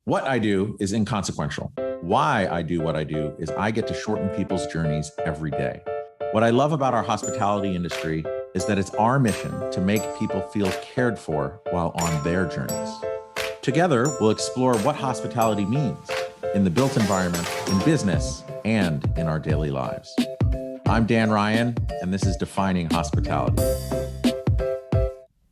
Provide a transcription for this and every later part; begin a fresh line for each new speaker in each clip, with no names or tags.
What I do is inconsequential. Why I do what I do is I get to shorten people's journeys every day. What I love about our hospitality industry is that it's our mission to make people feel cared for while on their journeys. Together, we'll explore what hospitality means in the built environment, in business, and in our daily lives. I'm Dan Ryan, and this is Defining Hospitality.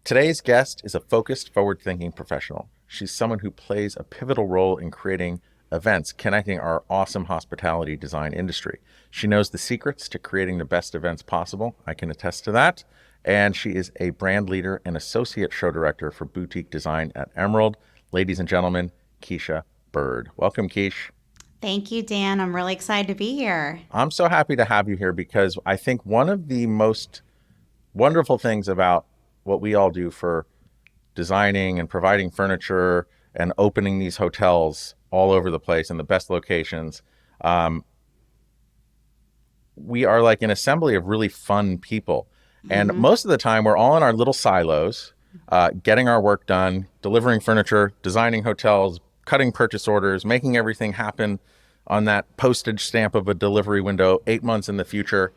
Today's guest is a focused, forward-thinking professional. She's someone who plays a pivotal role in creating events connecting our awesome hospitality design industry. She knows the secrets to creating the best events possible. I can attest to that. And she is a brand leader and associate show director for boutique design at Emerald. Ladies and gentlemen, Keisha Byrd. Welcome, Keish.
Thank you, Dan. I'm really excited to be here.
I'm so happy to have you here because I think one of the most wonderful things about what we all do for designing and providing furniture and opening these hotels all over the place in the best locations, we are like an assembly of really fun people. And most of the time, we're all in our little silos, getting our work done, delivering furniture, designing hotels, cutting purchase orders, making everything happen on that postage stamp of a delivery window 8 months in the future.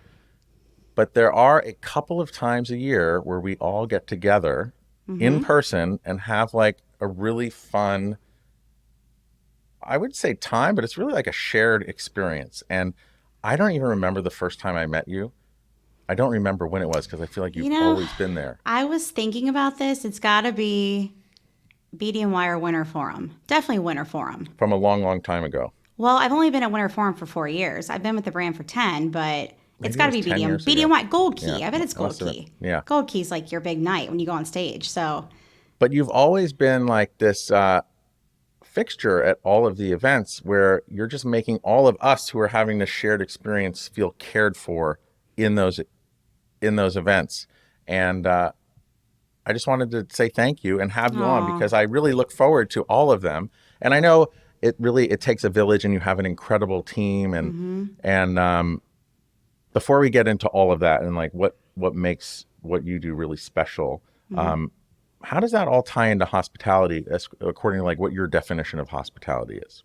But there are a couple of times a year where we all get together in person and have like a really fun, I would say time, but it's really like a shared experience. And I don't even remember the first time I met you. I don't remember when it was because I feel like you've always been there.
I was thinking about this. It's got to be BD&Y or Winter Forum. Definitely Winter Forum.
From a long, long time ago.
Well, I've only been at Winter Forum for 4 years. I've been with the brand for 10, but it's got to be
10 years ago.
BD&Y. Gold Key.
Yeah,
I bet it's Gold
must have
Key.
been. Yeah.
Gold Key's like your big night when you go on stage. So,
But you've always been like this fixture at all of the events where you're just making all of us who are having this shared experience feel cared for in those events. And I just wanted to say thank you and have you on because I really look forward to all of them. And I know it takes a village and you have an incredible team. And before we get into all of that and like what makes what you do really special, how does that all tie into hospitality according to like what your definition of hospitality is?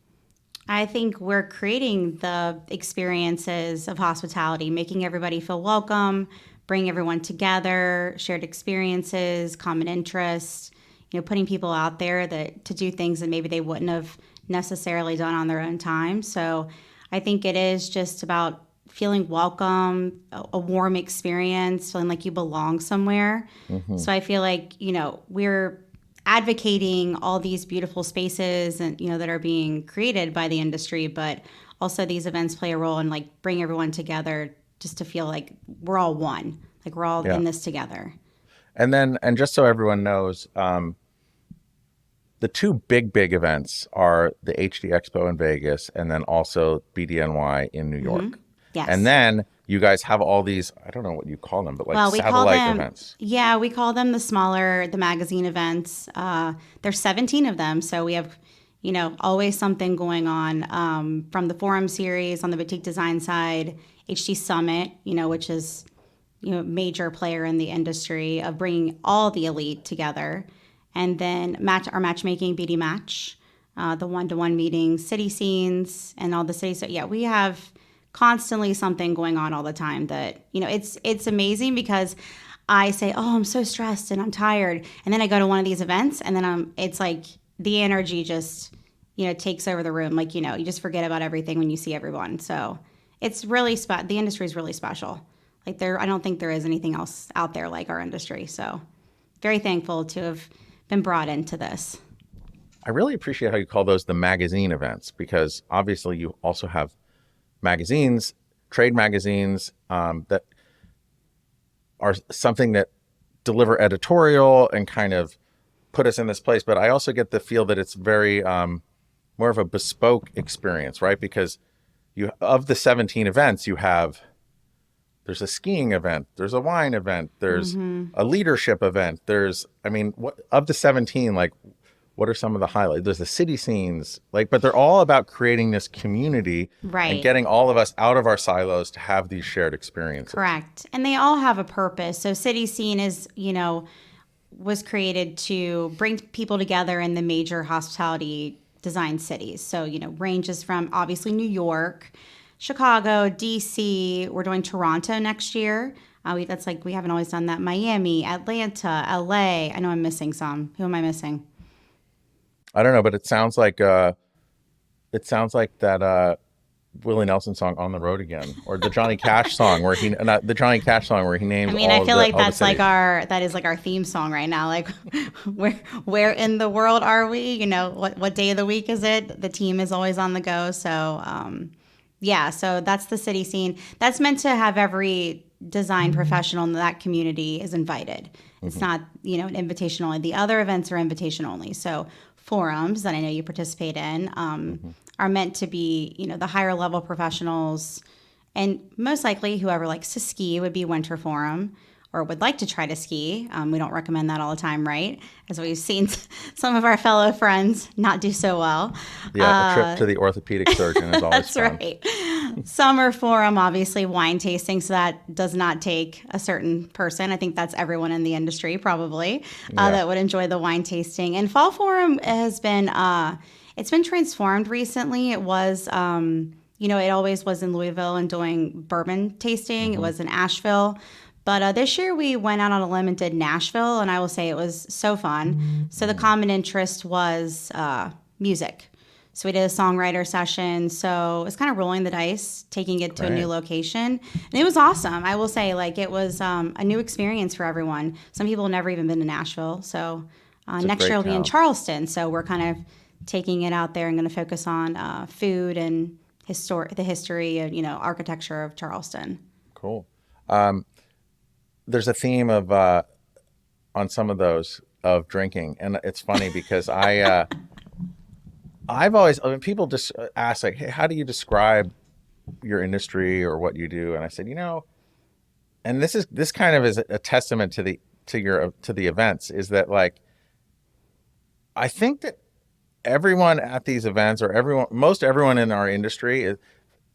I think we're creating the experiences of hospitality, making everybody feel welcome, bring everyone together, shared experiences, common interests, putting people out there to do things that maybe they wouldn't have necessarily done on their own time. So I think it is just about feeling welcome, a warm experience, feeling like you belong somewhere. So I feel like, we're advocating all these beautiful spaces and, that are being created by the industry, but also these events play a role in like bring everyone together just to feel like we're all one, like we're all in this together.
And just so everyone knows, the two big events are the HD Expo in Vegas and then also BDNY in New York.
Yes.
And then you guys have all these, I don't know what you call them, but like
we
satellite events.
Yeah, we call them the magazine events. There's 17 of them. So we have, always something going on from the Forum series on the boutique design side, HD Summit, which is, major player in the industry of bringing all the elite together. And then our matchmaking, BD Match, the one-to-one meetings, CitySCENEs, and all the cities. So yeah, we have constantly something going on all the time that, it's amazing because I say, oh, I'm so stressed and I'm tired. And then I go to one of these events and then it's like the energy just, takes over the room. Like, you just forget about everything when you see everyone. So it's really, the industry is really special. Like I don't think there is anything else out there like our industry. So very thankful to have been brought into this.
I really appreciate how you call those the magazine events because obviously you also have magazines, trade magazines that are something that deliver editorial and kind of put us in this place. But I also get the feel that it's very more of a bespoke experience, right? Because of the 17 events, there's a skiing event, there's a wine event, there's a leadership event. Of the 17, like, what are some of the highlights? There's the CitySCENEs, but they're all about creating this community and getting all of us out of our silos to have these shared experiences.
Correct. And they all have a purpose. So CitySCENE is, was created to bring people together in the major hospitality design cities. So, ranges from obviously New York, Chicago, DC. We're doing Toronto next year. We haven't always done that. Miami, Atlanta, LA. I know I'm missing some. Who am I missing?
I don't know, but it sounds like that Willie Nelson song "On the Road Again," or the Johnny Cash song where he not the Johnny Cash song where he names
I feel like
all the
that's like
cities.
that is like our theme song right now. Like, where in the world are we? What day of the week is it? The team is always on the go. So, yeah. So that's the city scene. That's meant to have every design professional in that community is invited. It's not an invitation only. The other events are invitation only. So forums that I know you participate in are meant to be the higher level professionals. And most likely, whoever likes to ski would be winter forum or would like to try to ski. We don't recommend that all the time, right? As we've seen some of our fellow friends not do so well.
Yeah, a trip to the orthopedic surgeon is always
That's
fun.
right. Summer forum, obviously wine tasting, so that does not take a certain person. I think that's everyone in the industry probably that would enjoy the wine tasting. And fall forum has been it's been transformed recently. It was it always was in Louisville and doing bourbon tasting. It was in Asheville. But this year we went out on a limb and did Nashville, and I will say it was so fun. So the common interest was music. So we did a songwriter session. So it's kind of rolling the dice, taking it to a new location. And it was awesome. I will say, it was a new experience for everyone. Some people have never even been to Nashville. So next year we'll be in Charleston. So we're kind of taking it out there and going to focus on food and the history and, architecture of Charleston.
Cool. There's a theme of on some of those of drinking, and it's funny because I've always people just ask like, hey, how do you describe your industry or what you do? And I said, and this kind of is a testament to the events, is that I think that everyone at these events or most everyone in our industry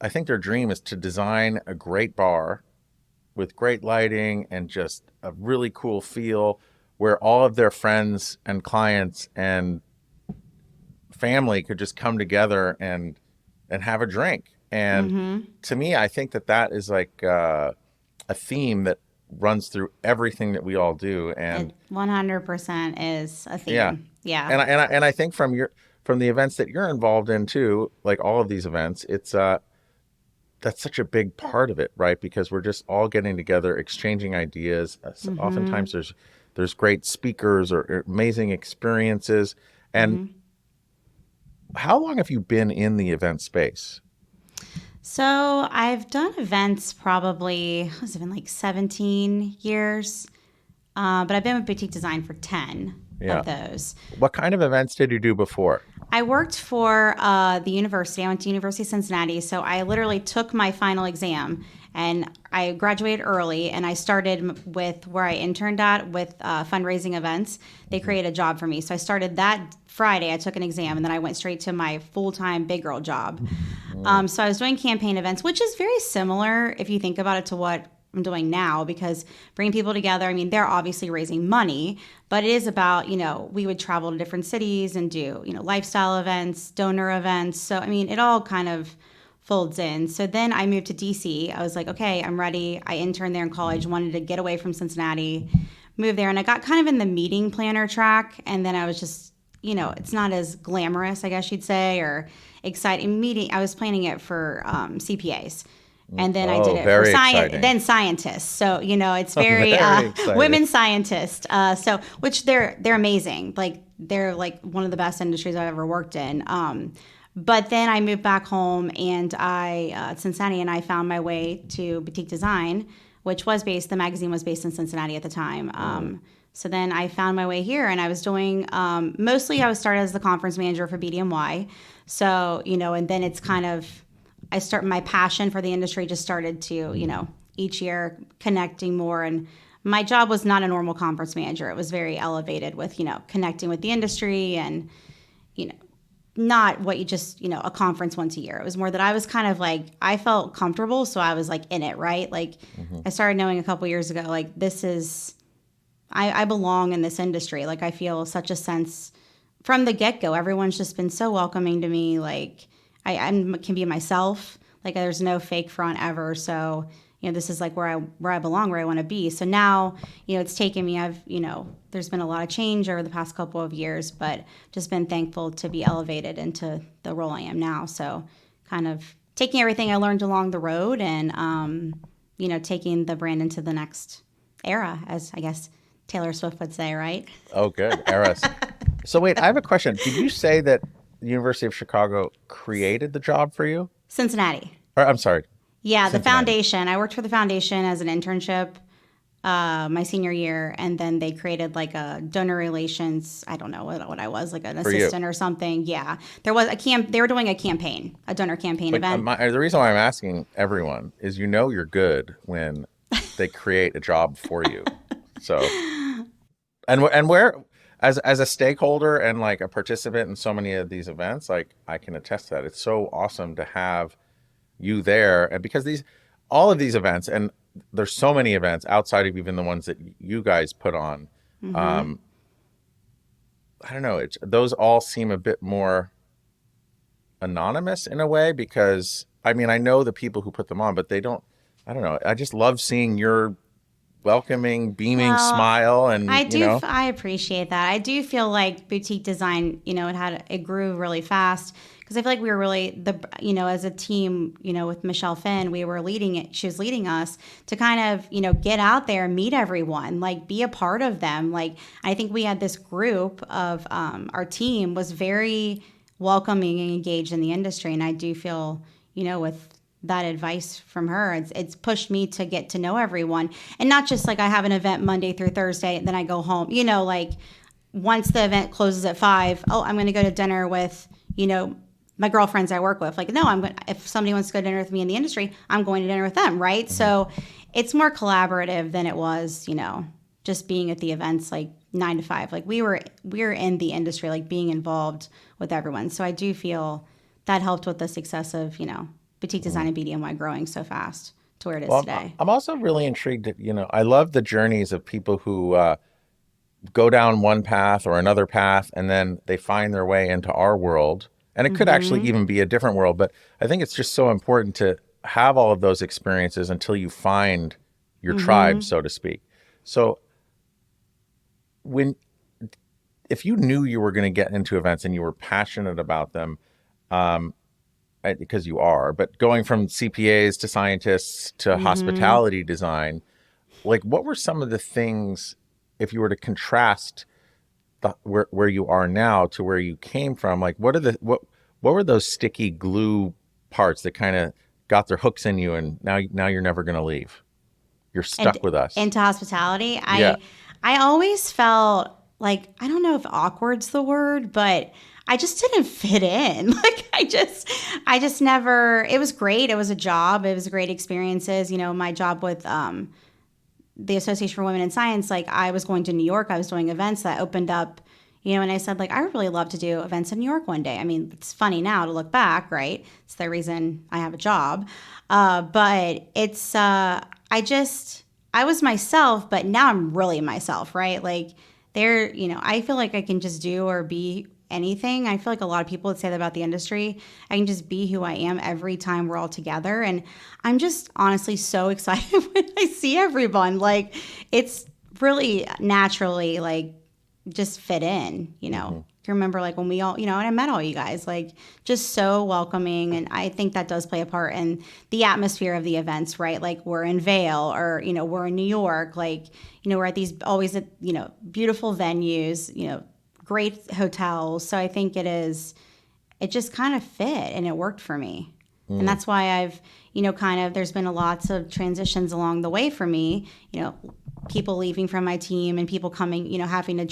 I think their dream is to design a great bar with great lighting and just a really cool feel where all of their friends and clients and family could just come together and have a drink. And to me, I think that is a theme that runs through everything that we all do. And
it 100% is a theme. Yeah.
And I think from the events that you're involved in too, like all of these events, it's that's such a big part of it, right? Because we're just all getting together, exchanging ideas. Oftentimes there's great speakers or amazing experiences. And how long have you been in the event space?
So I've done events probably, 17 years? But I've been with boutique design for 10 of those.
What kind of events did you do before?
I worked for the university. I went to University of Cincinnati. So I literally took my final exam and I graduated early, and I started with where I interned at with fundraising events. They created a job for me. So I started that Friday. I took an exam, and then I went straight to my full-time big girl job. So I was doing campaign events, which is very similar if you think about it to what I'm doing now, because bringing people together, they're obviously raising money, but it is about, we would travel to different cities and do, lifestyle events, donor events. So, it all kind of folds in. So then I moved to DC. I was like, okay, I'm ready. I interned there in college, wanted to get away from Cincinnati, moved there, and I got kind of in the meeting planner track. And then I was just, it's not as glamorous, I guess you'd say, or exciting meeting. I was planning it for CPAs. And then I did it for scientists. So, it's very women scientists. Which they're amazing. They're one of the best industries I've ever worked in. But then I moved back home and Cincinnati, and I found my way to boutique design, which the magazine was based in Cincinnati at the time. So then I found my way here, and I was doing, mostly I was started as the conference manager for BDMY. So, and then it's kind of, my passion for the industry just started to, each year connecting more. And my job was not a normal conference manager. It was very elevated with, connecting with the industry and, not what you just, a conference once a year. It was more that I was kind of I felt comfortable. So I was in it, right? I started knowing a couple years ago, this is, I belong in this industry. I feel such a sense from the get-go, everyone's just been so welcoming to me. Like I can be myself. Like there's no fake front ever. So, this is like where I belong, where I want to be. So now, it's taken me, there's been a lot of change over the past couple of years, but just been thankful to be elevated into the role I am now. So kind of taking everything I learned along the road and, taking the brand into the next era, as I guess Taylor Swift would say, right?
Oh, good. Eras. So wait, I have a question. Did you say that the University of Chicago created the job for you?
Cincinnati.
Or, I'm sorry.
Yeah, the
Cincinnati.
foundation. I worked for the foundation as an internship my senior year, and then they created like a donor relations. I don't know what I was, like an
For you.
assistant or something. Yeah, there was a camp. They were doing a campaign, a donor campaign event.
The reason why I'm asking everyone is you're good when they create a job for you. So, and where as a stakeholder and like a participant in so many of these events, like I can attest to that. It's so awesome to have you there, and because all of these events, and there's so many events outside of even the ones that you guys put on.
Mm-hmm.
I don't know. Those all seem a bit more anonymous in a way because I mean I know the people who put them on, but they don't. I don't know. I just love seeing your welcoming, beaming
Well,
smile, and
I appreciate that. I do feel like boutique design, it grew really fast because I feel like we were really as a team, with Michelle Finn, we were leading it. She was leading us to kind of, get out there, meet everyone, like be a part of them. Like I think we had this group of our team was very welcoming and engaged in the industry, and I do feel, with that advice from her, it's pushed me to get to know everyone, and not just like I have an event Monday through Thursday and then I go home, like once the event closes at 5, I'm going to go to dinner with, my girlfriends I work with. Like, no, if somebody wants to go to dinner with me in the industry, I'm going to dinner with them. Right. Mm-hmm. So it's more collaborative than it was, just being at the events like 9 to 5. Like we were in the industry, like being involved with everyone. So I do feel that helped with the success of, boutique design and BDNY growing so fast to where it is today.
I'm also really intrigued that, I love the journeys of people who go down one path or another path, and then they find their way into our world. And it could actually even be a different world. But I think it's just so important to have all of those experiences until you find your tribe, so to speak. So if you knew you were going to get into events and you were passionate about them, because you are, but going from CPAs to scientists to hospitality design, like what were some of the things, if you were to contrast where you are now to where you came from, like what were those sticky glue parts that kind of got their hooks in you and now you're never going to leave? You're stuck with us.
Into hospitality.
Yeah.
I always felt like, I don't know if awkward's the word, but I just didn't fit in. Like I just never, it was great. It was a job. It was great experiences. My job with the Association for Women in Science, like I was going to New York. I was doing events that opened up, and I said, like, I would really love to do events in New York one day. I mean, it's funny now to look back, right? It's the reason I have a job. But it's, I was myself, but now I'm really myself, right? Like I feel like I can just do or be anything. I feel like a lot of people would say that about the industry. I can just be who I am every time we're all together. And I'm just honestly so excited when I see everyone. Like it's really naturally like just fit in, You remember like when we all, and I met all you guys, like just so welcoming. And I think that does play a part in the atmosphere of the events, right? Like we're in Vail or, we're in New York, like, we're at these always at, beautiful venues, great hotels. So I think it just kind of fit and it worked for me. And that's why I've, there's been lots of transitions along the way for me, people leaving from my team and people coming, having to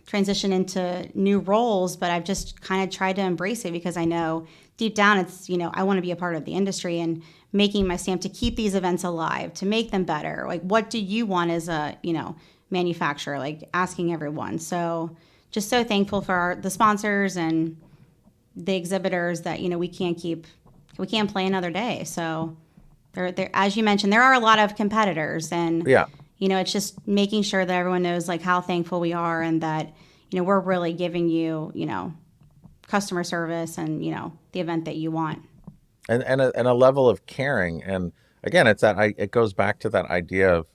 transition into new roles. But I've just kind of tried to embrace it because I know deep down it's, I want to be a part of the industry and making my stamp to keep these events alive, to make them better. Like, what do you want as a, manufacturer? Like asking everyone. So just so thankful for the sponsors and the exhibitors that, we can't play another day. So there, as you mentioned, there are a lot of competitors and,
Yeah.
it's just making sure that everyone knows like how thankful we are and that, we're really giving you, customer service and, the event that you want.
And a level of caring. And again, it goes back to that idea of,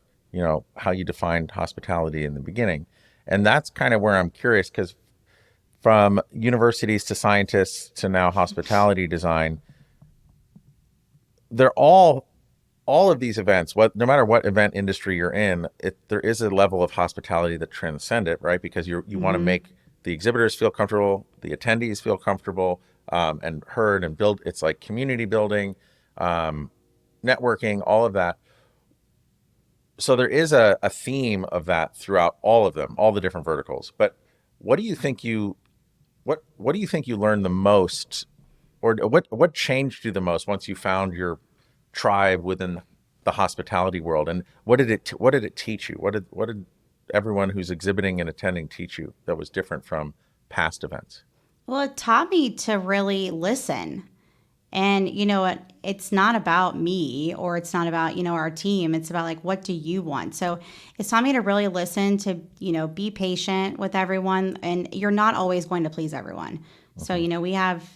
how you defined hospitality in the beginning. And that's kind of where I'm curious, because from universities to scientists to now hospitality design, they're all of these events, no matter what event industry you're in, there is a level of hospitality that transcend it, right? Because you want to make the exhibitors feel comfortable, the attendees feel comfortable, and heard and build. It's like community building, networking, all of that. So there is a theme of that throughout all of them, all the different verticals. But what do you think what do you think you learned the most, or what changed you the most once you found your tribe within the hospitality world? And what did it teach you? What did everyone who's exhibiting and attending teach you that was different from past events?
Well, it taught me to really listen. And it's not about me, or it's not about, our team. It's about like, what do you want? So it's taught me to really listen, to, be patient with everyone. And you're not always going to please everyone. So, we have,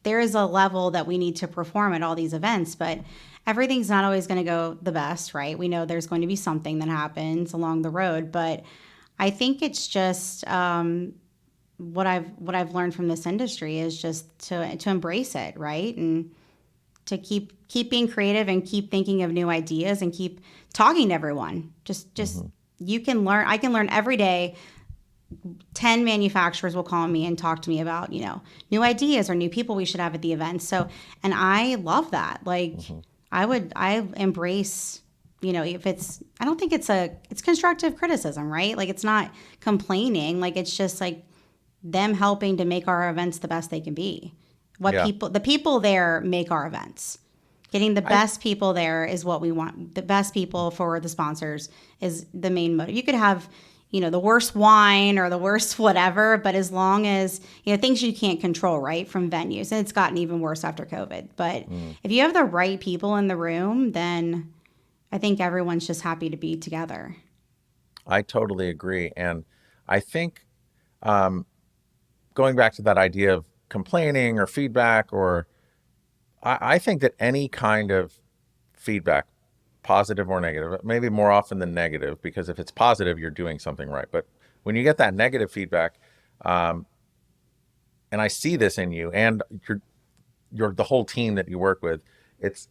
there is a level that we need to perform at all these events, but everything's not always going to go the best, right? We know there's going to be something that happens along the road, but I think it's just, what I've learned from this industry is just to embrace it, right? And to keep being creative and keep thinking of new ideas and keep talking to everyone. Just you can learn. I can learn every day. 10 manufacturers will call me and talk to me about, new ideas or new people we should have at the event. So, and I love that. Like I embrace, if I don't think it's constructive criticism, right? Like it's not complaining. Like it's just like them helping to make our events the best they can be. The people there make our events. Getting the best people there is what we want. The best people for the sponsors is the main motive. You could have, the worst wine or the worst whatever, but as long as, things you can't control, right, from venues. And it's gotten even worse after COVID. But if you have the right people in the room, then I think everyone's just happy to be together.
I totally agree. And I think, going back to that idea of complaining or feedback, or I think that any kind of feedback, positive or negative, maybe more often than negative, because if it's positive, you're doing something right. But when you get that negative feedback, and I see this in you and you're the whole team that you work with, it's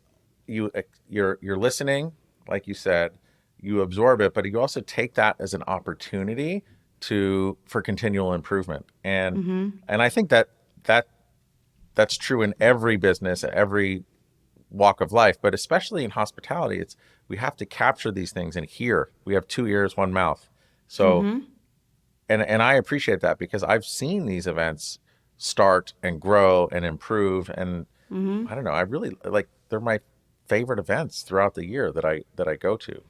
you're listening, like you said, you absorb it, but you also take that as an opportunity for continual improvement. And I think that's true in every business, every walk of life, but especially in hospitality, we have to capture these things and hear. We have 2 ears, 1 mouth. So, and I appreciate that, because I've seen these events start and grow and improve. And I don't know, I really they're my favorite events throughout the year that I go to.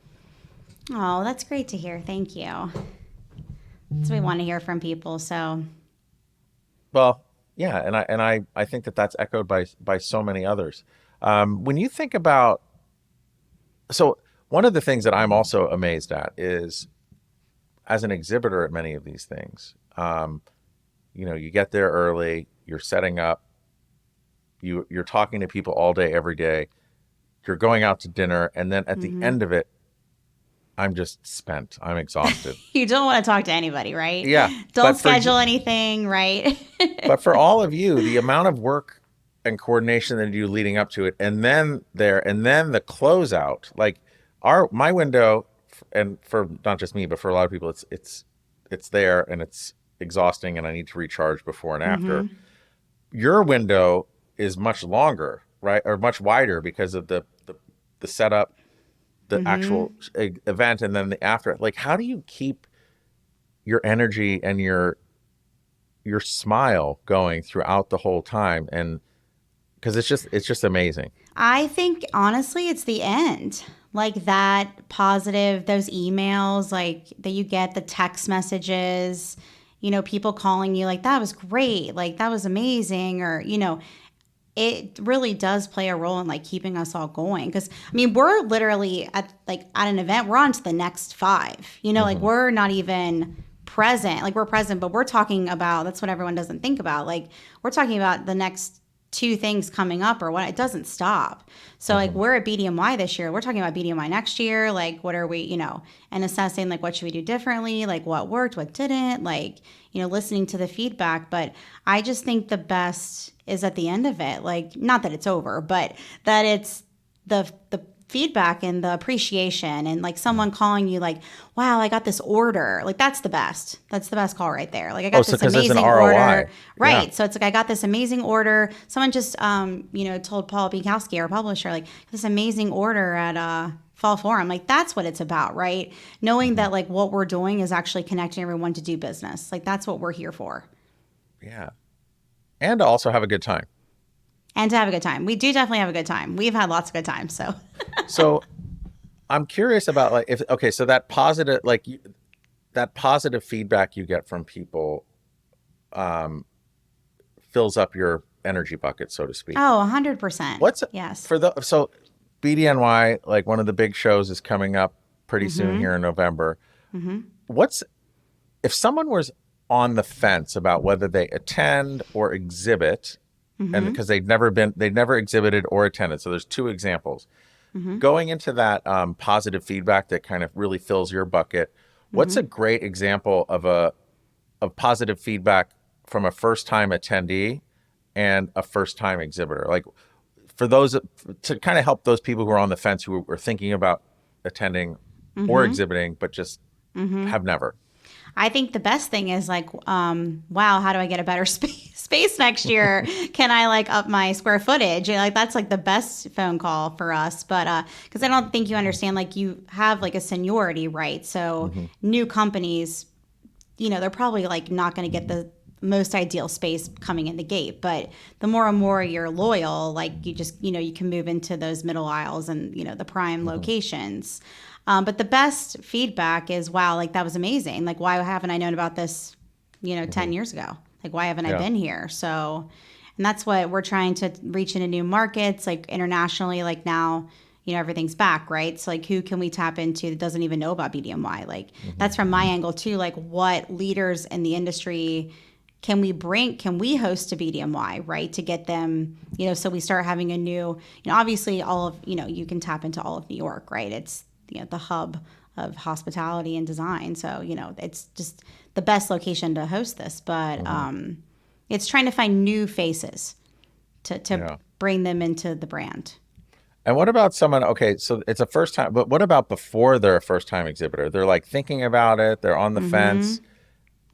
Oh, that's great to hear. Thank you. So we want to hear from people. So,
well, yeah, and I think that's echoed by so many others. When you think about, so one of the things that I'm also amazed at is, as an exhibitor at many of these things, you get there early, you're setting up, you're talking to people all day, every day, you're going out to dinner, and then at the end of it, I'm just spent. I'm exhausted.
You don't want to talk to anybody, right?
Yeah.
Don't schedule anything, right?
But for all of you, the amount of work and coordination that you do leading up to it, and then the closeout, like my window, and for not just me, but for a lot of people, it's there and it's exhausting, and I need to recharge before and after. Your window is much longer, right, or much wider, because of the setup, the actual event, and then the after. Like, how do you keep your energy and your smile going throughout the whole time? And because it's just amazing.
I think honestly, it's the end. Like that positive, those emails, like that you get, the text messages, people calling you like, that was great, like that was amazing, or it really does play a role in like keeping us all going. Because I mean, we're literally at an event, we're on to the next 5. Like we're not even present. Like we're present, but we're talking about, that's what everyone doesn't think about. Like we're talking about the next two things coming up or what, it doesn't stop. So like we're at BDMY this year. We're talking about BDMY next year. Like what are we, and assessing like what should we do differently? Like what worked, what didn't, like, listening to the feedback. But I just think the best is at the end of it. Like not that it's over, but that it's the feedback and the appreciation and like someone calling you like, wow, I got this order. Like that's the best. That's the best call right there. Like I got this amazing order. Right. Yeah. So it's like I got this amazing order. Someone just told Paul Bienkowski, our publisher, like this amazing order at Fall Forum. Like that's what it's about, right? Knowing that like what we're doing is actually connecting everyone to do business. Like that's what we're here for.
Yeah. And to also have a good time.
And to have a good time. We do definitely have a good time. We've had lots of good times.
So I'm curious about like, so that positive, like that positive feedback you get from people fills up your energy bucket, so to speak.
Oh, 100%. Yes.
So BDNY, like one of the big shows is coming up pretty soon here in November. If someone was on the fence about whether they attend or exhibit, and because they've never exhibited or attended. So there's two examples. Going into that positive feedback that kind of really fills your bucket, what's a great example of positive feedback from a first-time attendee and a first-time exhibitor? Like for those, to kind of help those people who are on the fence who are thinking about attending or exhibiting, but just have never.
I think the best thing is like, wow, how do I get a better space next year? Can I like up my square footage? And like that's like the best phone call for us. But because I don't think you understand, like you have like a seniority, right? So new companies, they're probably like not going to get the most ideal space coming in the gate. But the more and more you're loyal, like you just, you can move into those middle aisles and, the prime locations. But the best feedback is, wow, like that was amazing. Like, why haven't I known about this, 10 years ago? Like, why haven't I been here? So, and that's what we're trying to reach into new markets, like internationally, like now, everything's back, right? So like, who can we tap into that doesn't even know about BDMY? Like that's from my angle too. Like what leaders in the industry can we host to BDMY, right? To get them, so we start having a new, obviously all of, you can tap into all of New York, right? It's, the hub of hospitality and design. So, it's just the best location to host this. But it's trying to find new faces to bring them into the brand.
And what about someone, okay, so it's a first time, but what about before they're a first time exhibitor? They're like thinking about it, they're on the fence,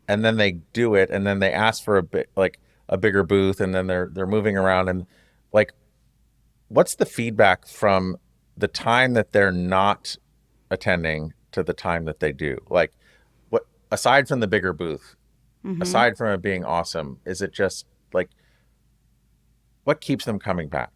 and then they do it, and then they ask for a bigger booth, and then they're moving around. And like, what's the feedback from the time that they're not attending to the time that they do? Like what, aside from the bigger booth, aside from it being awesome, is it just like, what keeps them coming back?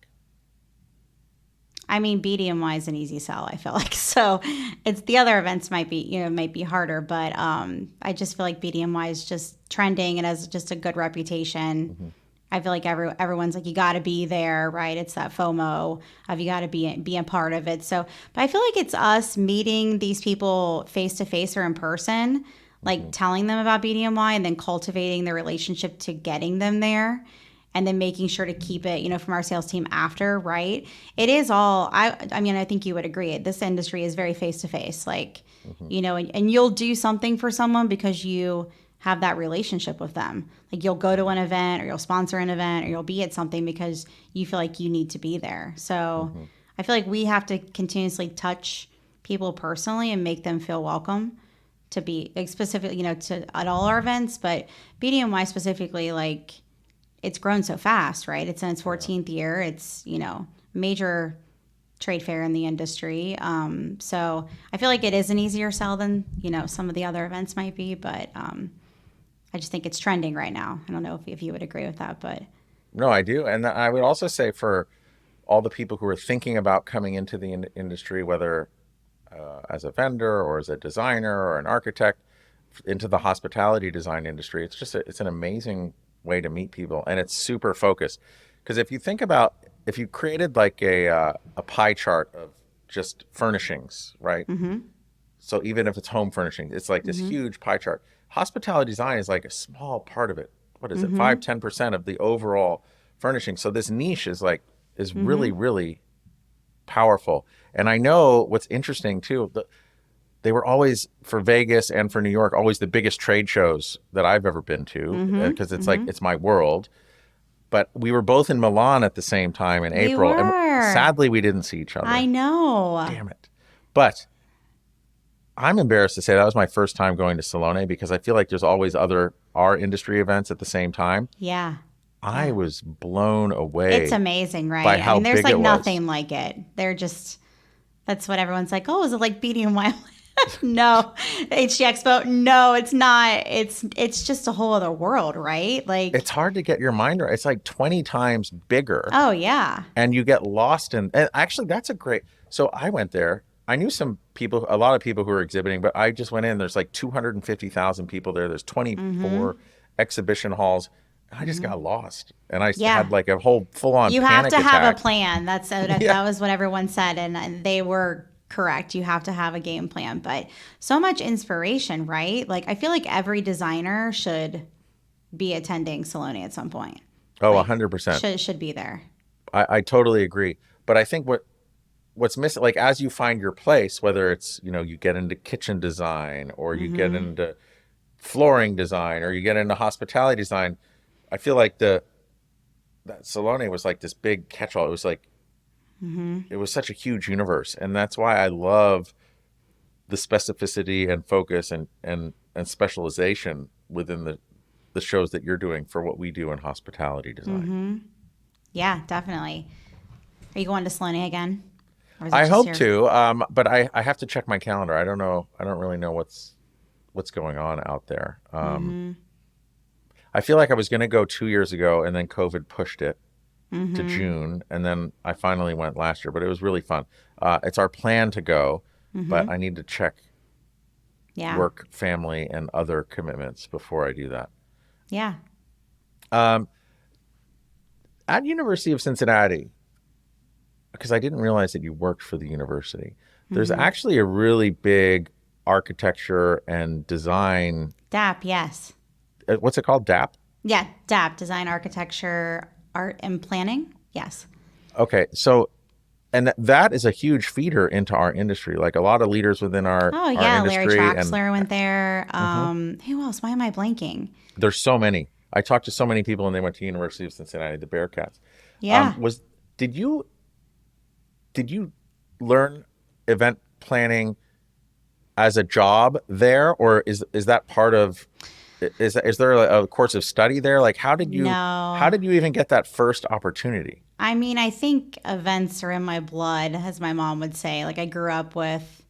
I mean, BDMY is an easy sell, I feel like. So it's the other events might be harder, but I just feel like BDMY is just trending and has just a good reputation. I feel like everyone's like, you got to be there, right? It's that FOMO of you got to be a part of it. So, but I feel like it's us meeting these people face to face or in person, like telling them about BDMY and then cultivating the relationship to getting them there, and then making sure to keep it, from our sales team after, right? It is all. I mean, I think you would agree. This industry is very face to face, like, and you'll do something for someone because you have that relationship with them. Like you'll go to an event or you'll sponsor an event or you'll be at something because you feel like you need to be there. So I feel like we have to continuously touch people personally and make them feel welcome to be, like, specifically, at all our events. But BDMY specifically, like it's grown so fast, right? It's in its 14th year. It's, major trade fair in the industry. So I feel like it is an easier sell than, some of the other events might be, but I just think it's trending right now. I don't know if you would agree with that, but.
No, I do. And I would also say for all the people who are thinking about coming into the industry, whether as a vendor or as a designer or an architect, into the hospitality design industry, it's an amazing way to meet people, and it's super focused. Because if you think about, if you created like a pie chart of just furnishings, right? So even if it's home furnishings, it's like this huge pie chart. hospitality design is like a small part of it. What is it?
Mm-hmm.
5-10% of the overall furnishing. So this niche is really,
Mm-hmm.
really powerful. And I know what's interesting too, they were always, for Vegas and for New York, always the biggest trade shows that I've ever been to,
Mm-hmm.
because it's like
Mm-hmm.
it's my world. But we were both in Milan at the same time in
We
April, and
were.
sadly we didn't see each
I
other.
know.
Damn it. But I'm embarrassed to say that was my first time going to Salone, because I feel like there's always other our industry events at the same time.
Yeah.
I
Yeah.
was blown
It's
away
amazing,
by
right? I
how
mean, there's
big
like
it was.
nothing like it. They're just, that's what everyone's like, oh, is it like Beatty and Wild? No. HG Expo. No, it's not. It's just a whole other world, right? Like,
It's hard to get your mind right. It's like 20 times bigger,
oh yeah.
and you get lost in. And actually, that's a great. So I went there. I knew some people, a lot of people who were exhibiting, but I just went in. There's like 250,000 people there. There's
Mm-hmm.
24 exhibition halls. I just
Mm-hmm.
got lost, and I
Yeah.
had like a whole full-on
You have
panic
to have a
attack.
plan.
Yeah,
That was what everyone said, and they were correct. You have to have a game plan, but so much inspiration, right? Like I feel like every designer should be attending Salone at some point.
oh,
Like
100%.
should be there.
I totally agree. But I think what's missing, like as you find your place, whether it's you get into kitchen design, or you get
Mm-hmm.
into flooring design, or you get into hospitality design, I feel like the that Salone was like this big catch-all. It was like
Mm-hmm.
it was such a huge universe, and that's why I love the specificity and focus and specialization within the shows that you're doing for what we do in hospitality design.
Mm-hmm. Yeah, definitely. Are you going to Salone again, or is it
I
just
hope
here?
to, but I have to check my calendar. I don't know. I don't really know what's going on out there.
Mm-hmm.
I feel like I was going to go 2 years ago, and then COVID pushed it to
Mm-hmm.
June, and then I finally went last year. But it was really fun. It's our plan to go, but
Mm-hmm.
I need to check
Yeah.
work, family, and other commitments before I do that.
Yeah.
Um, at University of Cincinnati, because I didn't realize that you worked for the university, there's
Mm-hmm.
actually a really big architecture and design.
DAP. Yes.
What's it called? DAP?
Yeah. DAP. Design, architecture, art, and planning. Yes.
Okay, so and that is a huge feeder into our industry. Like a lot of leaders within
Oh
our
yeah, Larry
industry, and
Traxler went there.
mhm,
Who else? Why am I blanking?
there's so many. I talked to so many people, and they went to University of Cincinnati, the Bearcats.
Yeah.
Was did you learn event planning as a job there, or is that part of is there a course of study there? Like how
No.
did you even get that first opportunity?
I mean, I think events are in my blood, as my mom would say. Like I grew up with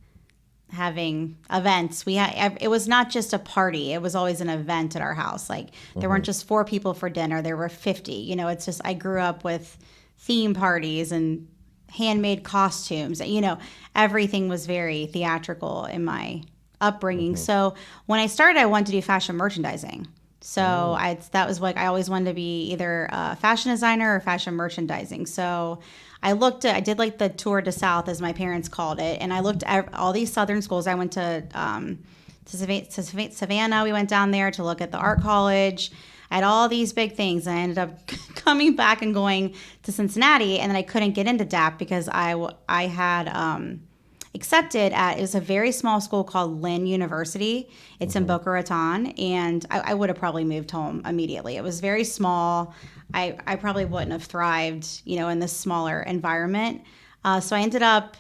having events. It was not just a party. It was always an event at our house. Like there
Hmm.
weren't just four people for dinner. There were 50. It's just I grew up with theme parties and handmade costumes. Everything was very theatrical in my upbringing.
Hmm.
So when I started, I wanted to do fashion merchandising. So
Mm.
that was like I always wanted to be either a fashion designer or fashion merchandising. So I did like the tour de South, as my parents called it, and I looked at all these southern schools. I went to Savannah. We went down there to look at the art college. I had all these big things. And I ended up coming back and going to Cincinnati, and then I couldn't get into DAP because I had accepted at it was a very small school called Lynn University. It's in
Hmm.
Boca Raton, and I would have probably moved home immediately. It was very small. I probably wouldn't have thrived, in this smaller environment. So I ended up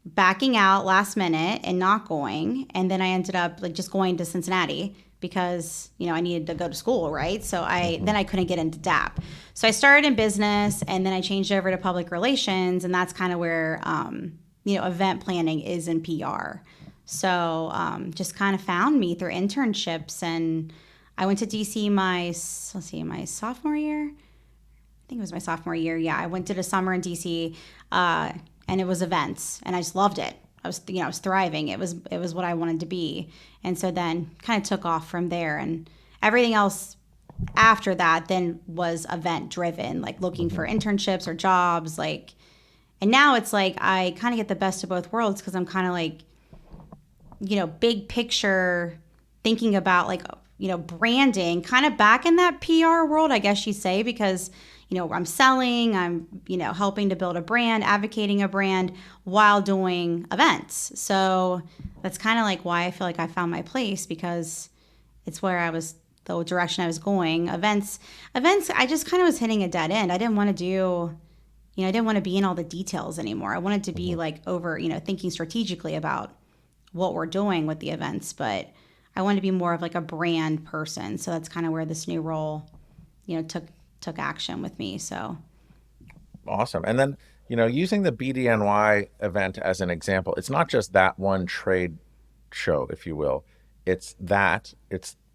backing out last minute and not going, and then I ended up like just going to Cincinnati because I needed to go to school, right? So
Hmm.
I couldn't get into DAP. So I started in business, and then I changed over to public relations, and that's kind of where event planning is in PR. So just kind of found me through internships, and I went to DC my sophomore year. I think it was my sophomore year. Yeah, I went to a summer in DC, and it was events, and I just loved it. I was thriving. It was what I wanted to be, and so then kind of took off from there, and everything else after that then was event driven, like looking
Hmm.
for internships or jobs, like. And now it's like I kind of get the best of both worlds because I'm kind of like, big picture thinking about like, branding kind of back in that PR world, I guess you say, because, I'm selling, I'm, helping to build a brand, advocating a brand while doing events. So that's kind of like why I feel like I found my place, because it's where the direction I was going. Events, I just kind of was hitting a dead end. I didn't want to do, I didn't want to be in all the details anymore. I wanted to be like over, thinking strategically about what we're doing with the events, but I wanted to be more of like a brand person. So that's kind of where this new role, took action with me. So
Awesome. And then, using the BDNY event as an example, it's not just that one trade show, if you will. It's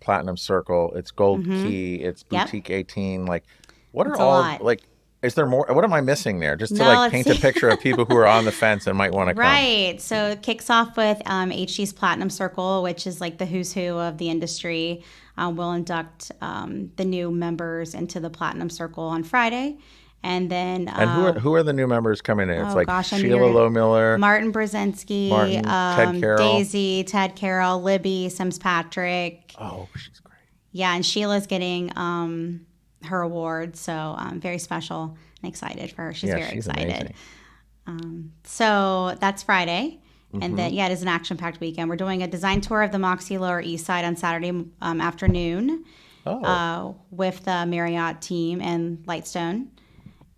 Platinum Circle, it's Gold Key, it's
yep,
Boutique 18. Like, what are
it's a
all,
lot.
like, is there more? What am I missing there? Just to
No,
like
let's
paint a
see.
picture of people who are on the fence and might want to come.
Right. So it kicks off with HG's Platinum Circle, which is like the who's who of the industry. We'll induct the new members into the Platinum Circle on Friday. And then,
And who are the new members coming in? It's
oh
like
gosh, I knew
Shelia Lohmiller,
Martin Brzezinski,
Martin, Ted Carroll.
Daisy, Ted Carroll, Libby, Sims Patrick.
Oh, she's great.
Yeah, and Sheila's getting her award. So very special and excited for her. She's
Yeah,
very
she's
excited.
amazing.
So that's Friday. And then, it is an action-packed weekend. We're doing a design tour of the Moxy Lower East Side on Saturday afternoon with the Marriott team and Lightstone.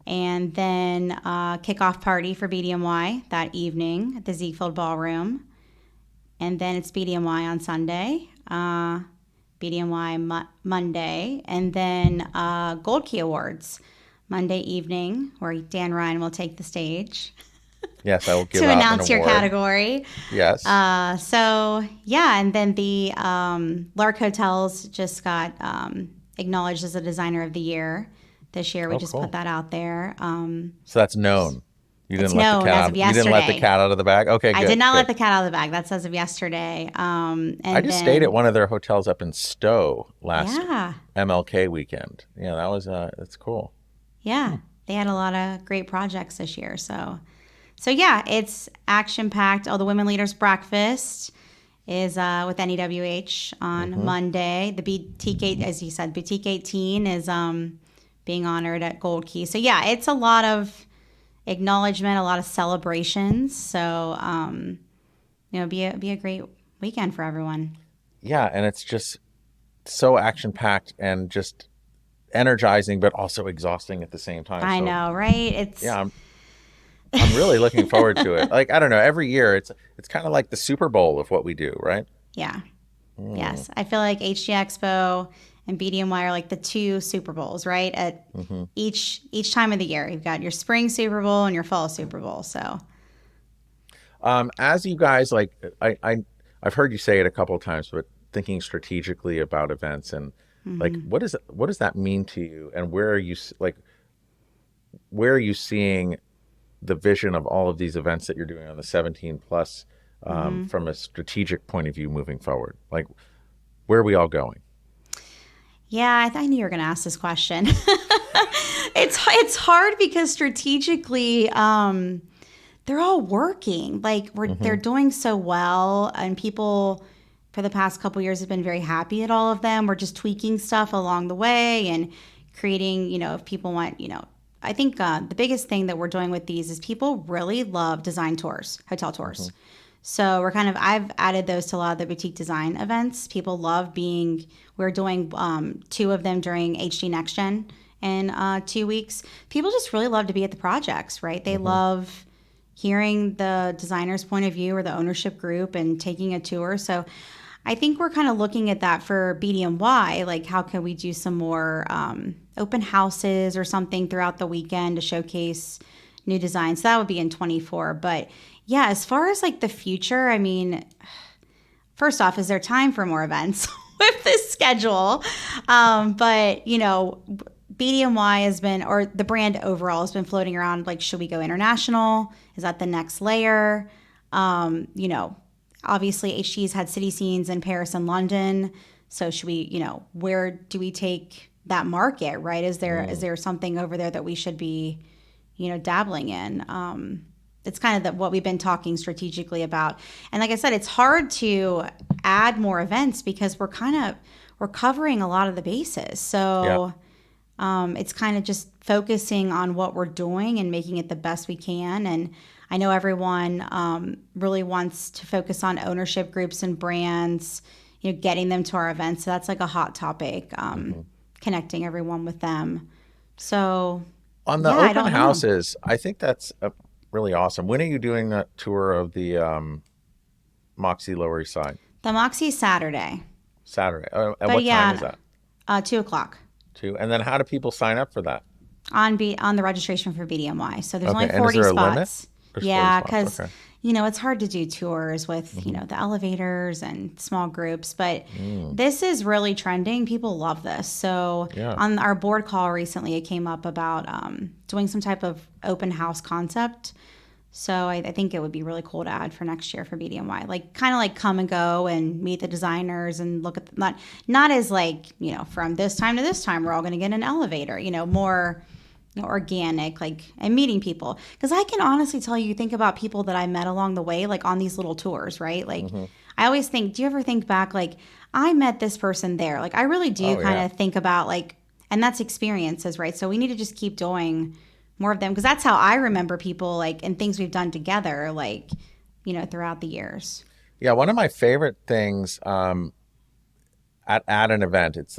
And then kickoff party for BDMY that evening at the Ziegfeld Ballroom. And then it's BDMY on Sunday, BDMY Monday, and then Gold Key Awards Monday evening, where Dan Ryan will take the stage.
Yes, I will give
to
out
announce
an
your
award.
category.
Yes.
And then the Lark Hotels just got acknowledged as a designer of the year this year. We just
cool.
put that out there.
So that's known. You
It's
didn't let the
known
cat
as
out.
of
You didn't let the
yesterday.
cat out of the bag. Okay, good.
I did not
good.
let the cat out of the bag. That's as of yesterday. And
I just stayed at one of their hotels up in Stowe last
Yeah.
MLK weekend. Yeah, that's cool.
Yeah. They had a lot of great projects this year. So yeah, it's action packed. Oh, the Women Leaders Breakfast is with NEWH on Monday. The Boutique 8, as you said, Boutique 18 is being honored at Gold Key. So yeah, it's a lot of acknowledgement, a lot of celebrations. So be a great weekend for everyone.
Yeah, and it's just so action packed and just energizing, but also exhausting at the same time.
I know, right? It's
I'm really looking forward to it. Like, I don't know, every year it's kind of like the Super Bowl of what we do, right?
Yeah. Yes. I feel like HG Expo and BDMY are like the two Super Bowls, right? At each time of the year. You've got your spring Super Bowl and your fall Super Bowl. So
as you guys I've heard you say it a couple of times, but thinking strategically about events and like what does that mean to you, and where are you seeing the vision of all of these events that you're doing on the 17 plus from a strategic point of view moving forward? Like, where are we all going?
yeah, I knew you were going to ask this question. It's hard because strategically, they're all working. Like they're doing so well, and people for the past couple years have been very happy at all of them. We're just tweaking stuff along the way and creating. If people want, I think the biggest thing that we're doing with these is people really love design tours, hotel tours. So I've added those to a lot of the boutique design events. People love we're doing 2 of them during HG Next Gen in 2 weeks. People just really love to be at the projects, right? They love hearing the designer's point of view or the ownership group and taking a tour. So I think we're kind of looking at that for BDMY, like how can we do some more open houses or something throughout the weekend to showcase new designs. So that would be in 24. But yeah, as far as like the future, I mean, first off, is there time for more events with this schedule? But BDMY has been, or the brand overall has been floating around like, should we go international? Is that the next layer? Obviously HG's had CitySCENEs in Paris and London. So should we, where do we take that market, right? Is there something over there that we should be, dabbling in? It's kind of what we've been talking strategically about. And like I said, it's hard to add more events because we're covering a lot of the bases.
Yeah.
So it's kind of just focusing on what we're doing and making it the best we can. And I know everyone really wants to focus on ownership groups and brands, getting them to our events. So that's like a hot topic, connecting everyone with them. So
On the
yeah, I
open
don't know.
houses, I think that's really awesome. When are you doing that tour of the Moxy Lower East Side?
The Moxy Saturday,
Saturday. At
but
what time
yeah,
is that?
2 o'clock
Too. And then how do people sign up for that?
on the registration for BDMY. So there's
Okay.
only
And is
40
there a limit?
spots.
There's 40
Yeah,
spots.
because
Okay.
it's hard to do tours with the elevators and small groups, but
Mm,
this is really trending. People love this. So
yeah.
on our board call recently, it came up about doing some type of open house concept. So I think it would be really cool to add for next year for BDMY, like kind of like come and go and meet the designers and look at not as like from this time to this time we're all going to get an elevator. More organic, like, and meeting people. Because I can honestly tell you, think about people that I met along the way, like on these little tours, right? Like,
Hmm.
I always think, do you ever think back, like, I met this person there? Like, I really do
Oh,
kind
yeah.
of think about, like, and that's experiences, right? So we need to just keep doing more of them because that's how I remember people, like, and things we've done together, like, throughout the years.
Yeah. One of my favorite things at an event, it's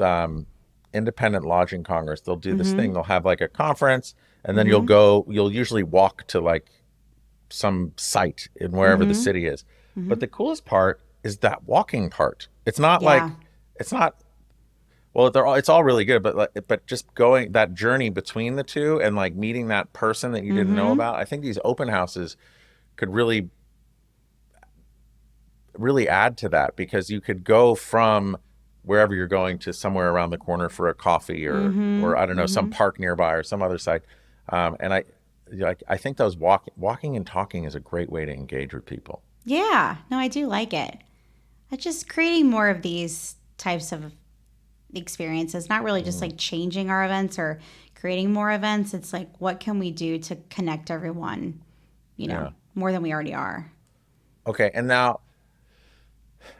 Independent Lodging Congress. They'll do this thing. They'll have like a conference, and then you'll usually walk to like some site in wherever the city is. But the coolest part is that walking part. It's not
Yeah.
like it's not well, it's all really good, but just going that journey between the two and like meeting that person that you didn't know about. I think these open houses could really add to that because you could go from wherever you're going to somewhere around the corner for a coffee or I don't know, some park nearby or some other site. And I think those walking and talking is a great way to engage with people.
Yeah. No, I do like it. It's just creating more of these types of experiences, not really just like changing our events or creating more events. It's like, what can we do to connect everyone,
Yeah.
more than we already are?
Okay. And now,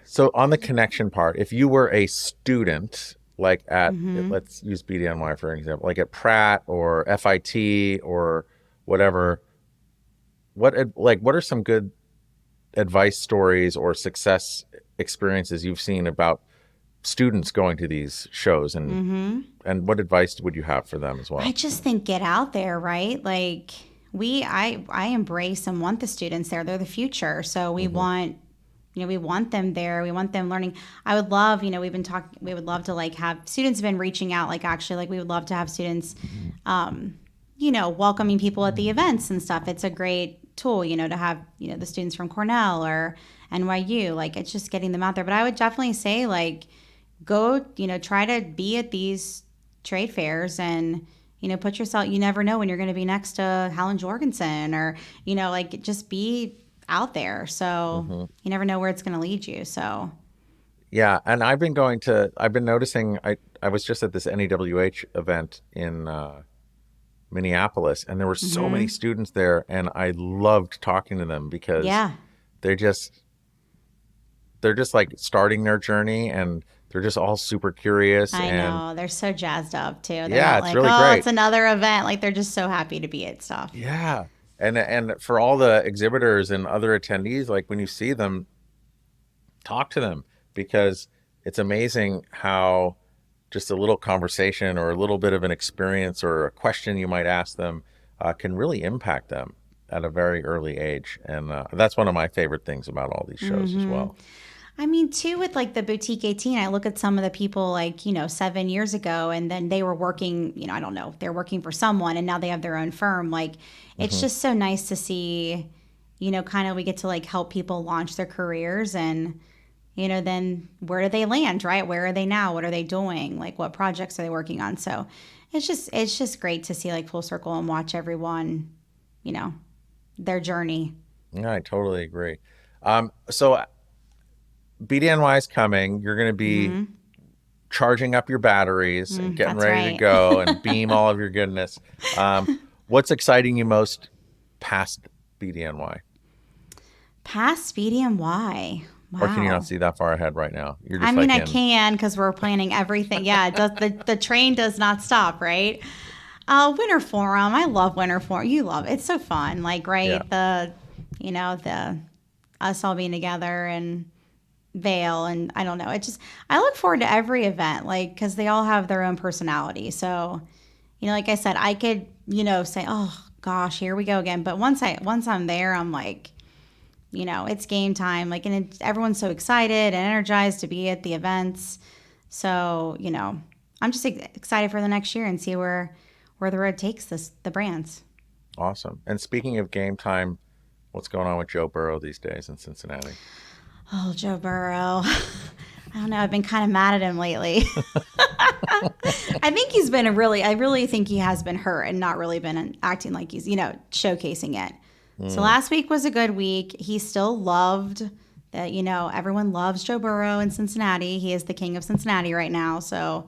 so on the connection part, if you were a student, like let's use BDNY for an example, like at Pratt or FIT or whatever, what are some good advice stories or success experiences you've seen about students going to these shows and what advice would you have for them as
I
well?
just think get out there, right? Like I embrace and want the students there. They're the future. So we want them there. We want them learning. I would love, we would love to like have students have been reaching out, like actually, like we would love to have students, welcoming people at the events and stuff. It's a great tool, to have, the students from Cornell or NYU, like it's just getting them out there. But I would definitely say like, go, try to be at these trade fairs and, put yourself, you never know when you're going to be next to Helen Jorgensen or, like just be out there. So you never know where it's going to lead you. So
Yeah, and I've been noticing I was just at this NEWH event in Minneapolis and there were so many students there and I loved talking to them because
yeah,
they're just they're just like starting their journey and they're just all super curious
I
and
know. They're so jazzed up too. They're
yeah,
not
it's
like,
really
oh,
great.
it's another event. Like they're just so happy to be at stuff.
Yeah. And for all the exhibitors and other attendees, like when you see them, talk to them because it's amazing how just a little conversation or a little bit of an experience or a question you might ask them can really impact them at a very early age. And that's one of my favorite things about all these shows as well.
I mean, too, with like the boutique 18, I look at some of the people like, 7 years ago, and then they were working, I don't know, they're working for someone and now they have their own firm. Like, it's just so nice to see, kind of we get to like help people launch their careers and, then where do they land, right? Where are they now? What are they doing? Like, what projects are they working on? So it's just great to see like full circle and watch everyone, you know, their journey.
Yeah, I totally agree. So BDNY is coming. You're going to be charging up your batteries and getting
That's
ready to
right.
go and beam all of your goodness. What's exciting you most past BDNY?
Past BDMY.
Or can you not
Wow.
see that far ahead right now? You're
I
just
mean,
like
I
in.
can because we're planning everything. Yeah, it does, the train does not stop, right? Winter Forum. I love Winter Forum. You love it. It's so fun. Like,
Yeah.
right, the us all being together and Vale, and I don't know. It just I look forward to every event, like because they all have their own personality. So, like I said, I could say, oh gosh, here we go again. But once I'm there, I'm like, it's game time. Like, and everyone's so excited and energized to be at the events. So, I'm just excited for the next year and see where the road takes the brands.
Awesome. And speaking of game time, what's going on with Joe Burrow these days in Cincinnati?
Oh, Joe Burrow. I don't know. I've been kind of mad at him lately. I think he's been I really think he has been hurt and not really been acting like he's, showcasing it. So
Mm,
last week was a good week. He still loved that, everyone loves Joe Burrow in Cincinnati. He is the king of Cincinnati right now. So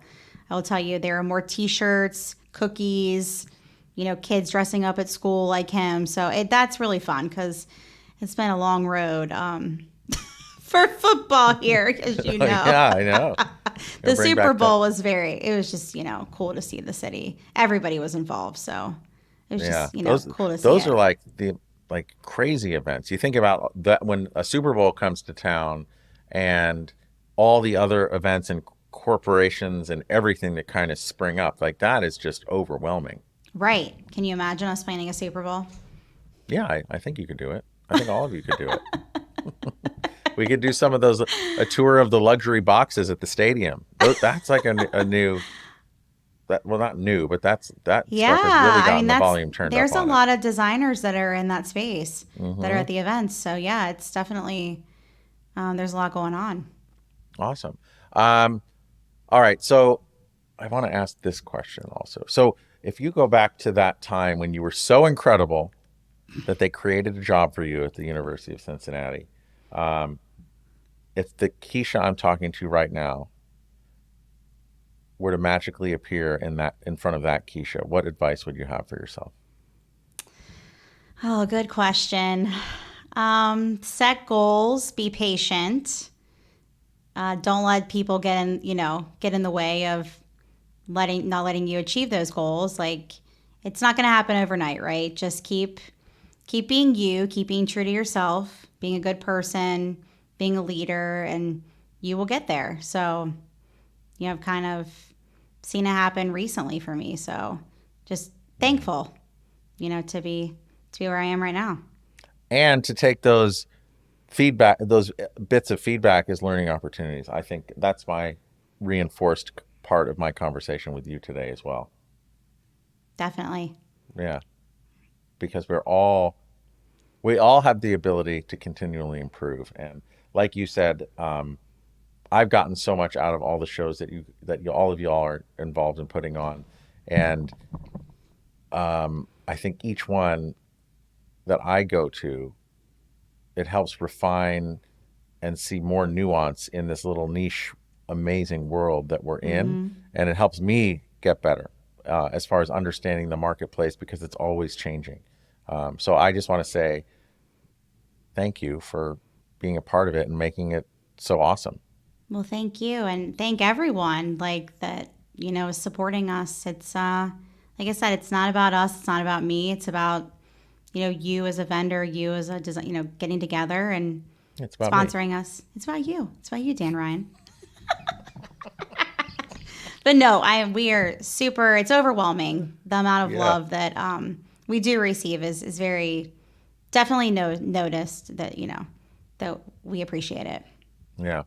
I will tell you, there are more t shirts, cookies, kids dressing up at school like him. So that's really fun because it's been a long road for football here, as you know.
yeah, I know. Gonna
The
bring
Super
back that.
Bowl was it was just, cool to see the city. Everybody was involved. So it was
Yeah,
just, cool to see
those
it.
are like the like crazy events. You think about that when a Super Bowl comes to town, and all the other events and corporations and everything that kind of spring up. Like that is just overwhelming.
Right. Can you imagine us planning a Super Bowl?
Yeah, I think you could do it. I think all of you could do it. We could do some of those, a tour of the luxury boxes at the stadium. That's like a new, that well, not new, but that
Yeah.
stuff has really
I mean,
gotten the volume turned up
there's a
on it.
lot of designers that are in that space that are
Hmm.
at the events. So yeah, it's definitely, there's a lot going on.
Awesome. Um, all right, so I want to ask this question also. So if you go back to that time when you were so incredible that they created a job for you at the University of Cincinnati, um, if the Keisha I'm talking to right now were to magically appear in front of that Keisha, what advice would you have for yourself?
Oh, good question. Set goals, be patient. Don't let people get in the way of not letting you achieve those goals. Like it's not going to happen overnight, right? Just keep being you, keep being true to yourself, being a good person, being a leader, and you will get there. So, I've kind of seen it happen recently for me. So, just thankful, to be where I am right now.
And to take those bits of feedback as learning opportunities. I think that's my reinforced part of my conversation with you today as well.
Definitely.
Yeah, because we all have the ability to continually improve, and like you said, I've gotten so much out of all the shows that all of y'all are involved in putting on, and I think each one that I go to, it helps refine and see more nuance in this little niche, amazing world that we're in.
Mm-hmm.
And it helps me get better as far as understanding the marketplace because it's always changing. So I just want to say thank you for being a part of it and making it so awesome.
Well, thank you, and thank everyone like that. Is supporting us. It's like I said, it's not about us. It's not about me. It's about you as a vendor, you as a design. Getting together and
It's about me.
sponsoring us. It's about you. It's about you, Dan Ryan. But no, we are super. It's overwhelming the amount of
Yeah.
love that we do receive is very definitely noticed that that we appreciate it.
Yeah.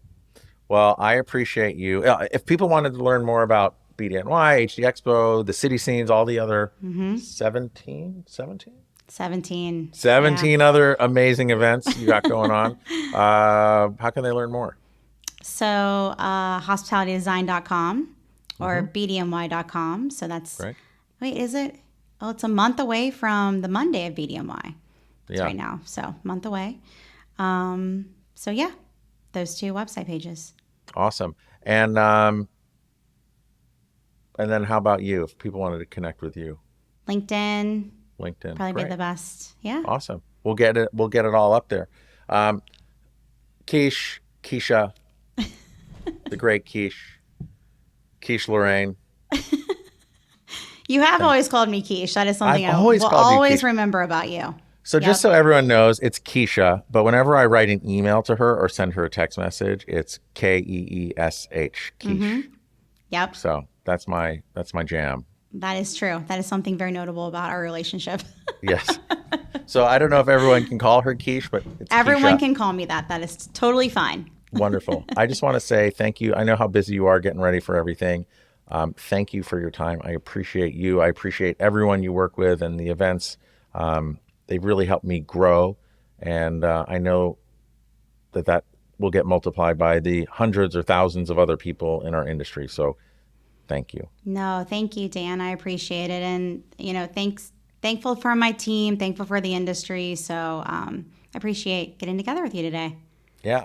Well, I appreciate you. If people wanted to learn more about BDNY, HD Expo, the city scenes, all the other 17, 17,
17. Yeah.
17 other amazing events you got going on, how can they learn more?
So hospitalitydesign.com or
Hmm.
bdmy.com. So that's,
Great.
wait, is it? Oh, it's a month away from the Monday of BDMY. It's
Yeah.
right now. So month away. So yeah, those two website pages.
Awesome. And then how about you? If people wanted to connect with you,
LinkedIn,
LinkedIn.
probably be
Great.
the best. Yeah.
Awesome. We'll get it all up there. Um, Keish, Keisha, the great Quiche Lorraine.
You have always called me Quiche. That is something
I've
I
always
will
called you
always
Quiche.
remember about you.
So
Yep.
just so everyone knows, it's Keisha, but whenever I write an email to her or send her a text message, it's Keesh, Quiche.
Yep.
So that's my jam.
That is true. That is something very notable about our relationship.
Yes. So I don't know if everyone can call her Quiche, but it's
Everyone
Keisha.
can call me that. That is totally fine.
Wonderful. I just want to say thank you. I know how busy you are getting ready for everything. Thank you for your time. I appreciate you. I appreciate everyone you work with and the events. They've really helped me grow. And I know that will get multiplied by the hundreds or thousands of other people in our industry. So thank you.
No, thank you, Dan. I appreciate it. And, thankful for my team, thankful for the industry. So I appreciate getting together with you today.
Yeah,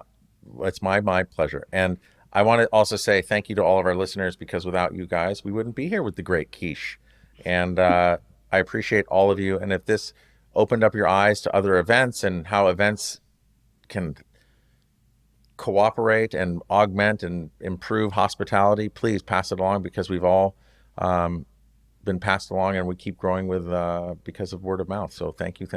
it's my pleasure. And I want to also say thank you to all of our listeners, because without you guys, we wouldn't be here with the great Quiche. And I appreciate all of you. And if this opened up your eyes to other events and how events can cooperate and augment and improve hospitality, please pass it along, because we've all been passed along and we keep growing with because of word of mouth. So thank you.